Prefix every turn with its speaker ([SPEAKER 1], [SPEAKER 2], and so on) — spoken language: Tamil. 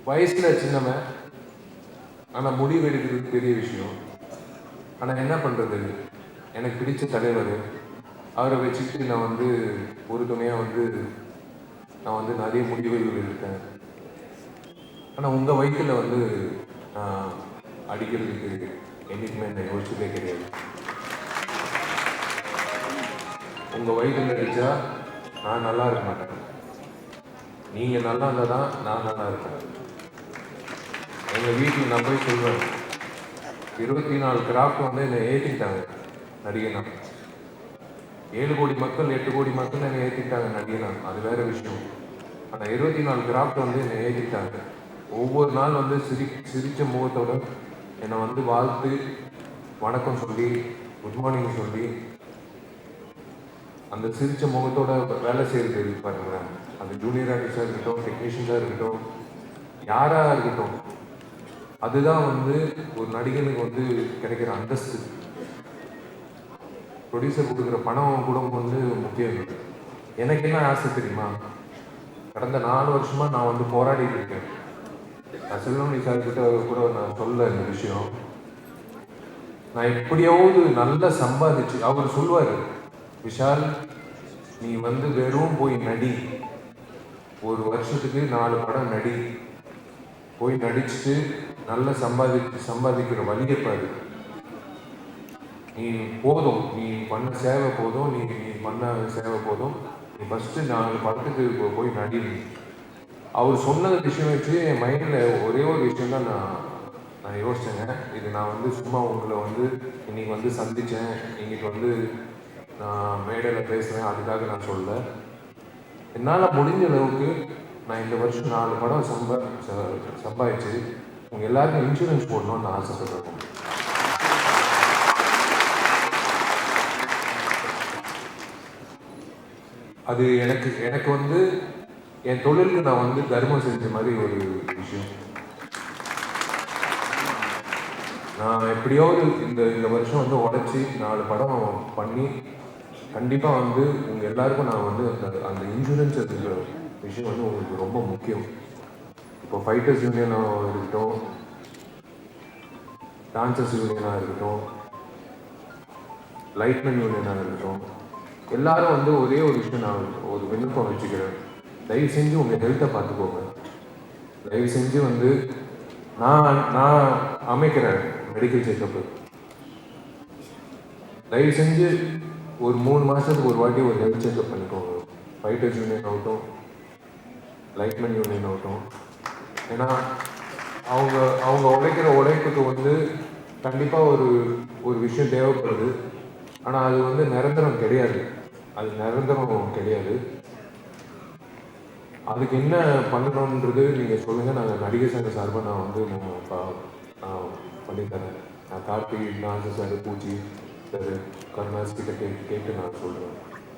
[SPEAKER 1] வயசில் சின்னவன், ஆனால் முடிவு எடுக்கிறது பெரிய விஷயம். ஆனால் என்ன பண்ணுறது, எனக்கு பிடிச்ச தலைவர், அவரை வச்சுக்கிட்டு நான் வந்து ஒரு துணையாக நான் நிறைய முடிவுகள் எடுத்தேன். ஆனால் உங்கள் வயிற்றில் நான் அடிக்கிறதுக்கு என்றைக்குமே நான் யோசிச்சதே கிடையாது. உங்கள் வயிற்றில் அடித்தா நான் நல்லா இருக்க மாட்டேன். நீங்கள் நல்லா இருந்தால் தான் நான் நல்லா இருப்பேன். எங்கள் வீட்டில் நான் போய் சொல்வேன், 24 கிராஃப்ட் என்னை ஏற்றிக்கிட்டாங்க நடிகனா. 7 கோடி மக்கள் 8 கோடி மக்கள் என்னை ஏற்றிக்கிட்டாங்க நடிகனா, அது வேறு விஷயம். ஆனால் 24 கிராஃப்ட் என்னை ஏற்றிக்கிட்டாங்க. ஒவ்வொரு நாள் சிரித்த முகத்தோடு என்னை வாழ்த்து வணக்கம் சொல்லி குட் மார்னிங் சொல்லி அந்த சிரித்த முகத்தோட வேலை செய்கிறது பாருங்களேன். அது ஜூனியர் ஆர்டிஸ்டாக இருக்கட்டும், டெக்னீஷியன்ஸாக இருக்கட்டும், யாராக இருக்கட்டும், அதுதான் ஒரு நடிகனுக்கு கிடைக்கிற அந்தஸ்து. ப்ரொடியூசர் கொடுக்குற பணம் கூட முக்கியம் இல்லை. எனக்கு என்ன ஆசை தெரியுமா, கடந்த 4 வருஷமாக நான் போராடிட்டு இருக்கேன். நான் செல்வமணி சார்கிட்ட கூட நான் சொல்ல இந்த விஷயம். நான் எப்படியாவது நல்லா சம்பாதிச்சு, அவர் சொல்லுவார், விஷால் நீ வெறும் போய் நடி, ஒரு வருஷத்துக்கு 4 படம் நடி, போய் நடிச்சுட்டு நல்லா சம்பாதிக்கிற வழியை பாரு. நீ போதும், நீ பண்ண சேவை போதும், நீ பண்ண சேவை போதும், நீ ஃபஸ்ட்டு 4 படத்துக்கு போய் நடி. அவர் சொன்ன விஷயம் வச்சு என் மைண்டில் ஒரே ஒரு விஷயம் தான் நான் யோசித்தேங்க. இது நான் சும்மா உங்களை இன்னைக்கு சந்தித்தேன், இன்னைக்கு நான் மேடையில் பேசுகிறேன், அதுக்காக நான் சொல்லலை. என்னால் முடிஞ்ச அளவுக்கு நான் இந்த வருஷம் 4 படம் சம்பாதிச்சு உங்கள் எல்லாருக்கும் இன்சூரன்ஸ் போடணும்னு நான் ஆசைப்படுறேன். அது எனக்கு என் தொழிலுக்கு நான் தர்மம் செஞ்ச மாதிரி ஒரு விஷயம். நான் எப்படியாவது இந்த வருஷம் உடச்சி 4 படம் பண்ணி கண்டிப்பாக உங்கள் எல்லாருக்கும் நான் அந்த இன்சூரன்ஸ் இருக்கிற விஷயம் உங்களுக்கு ரொம்ப முக்கியம். இப்போ ஃபைட்டர்ஸ் யூனியனாக இருக்கட்டும், டான்சர்ஸ் யூனியனாக இருக்கட்டும், லைட்மேன் யூனியனாக இருக்கட்டும், எல்லாரும் ஒரே ஒரு விஷயம் நான் ஒரு விண்ணப்பம் வச்சுக்கிறேன். தயவு செஞ்சு உங்கள் ஹெல்த்தை பார்த்துக்கோங்க. தயவு செஞ்சு நான் அமைக்கிறேன் மெடிக்கல் செக்கப்பு. தயவு செஞ்சு ஒரு 3 மாதத்துக்கு ஒரு வாட்டி ஒரு ஹெல்த் செக்அப் பண்ணிக்கோங்க. ஃபைட்டர்ஸ் யூனியன் ஆகட்டும், லைட்மேன் யூனியன் ஆகட்டும். ஏன்னா அவங்க உழைக்கிற உழைப்புக்கு கண்டிப்பாக ஒரு விஷயம் தேவைப்படுது. ஆனால் அது நிரந்தரம் கிடையாது. அதுக்கு என்ன பண்ணணுன்றது நீங்கள் சொல்லுங்கள். நாங்கள் நடிகர் சங்க சார்பாக நான் பண்ணித்தரேன். நான் கார்த்திக், நாசர் சார், பூச்சி சார், கருணாஸ் கிட்ட கேட்டு நான் சொல்கிறேன்.